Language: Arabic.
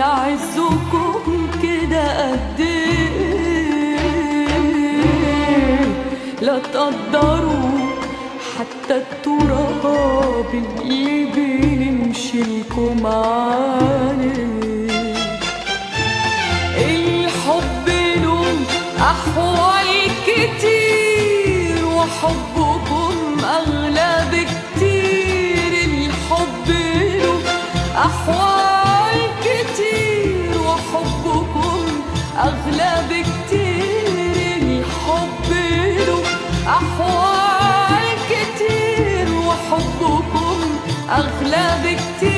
عزكم كده قد ايه، لا تقدروا حتى التراب اللي بنمشي لكم عليه. الحب له أحوال كتير وحبكم أغلى بكتير. الحب له أحوال كتير وحبكم أغلى بكتير. الحب له أحوال كتير وحبكم أغلى بكتير.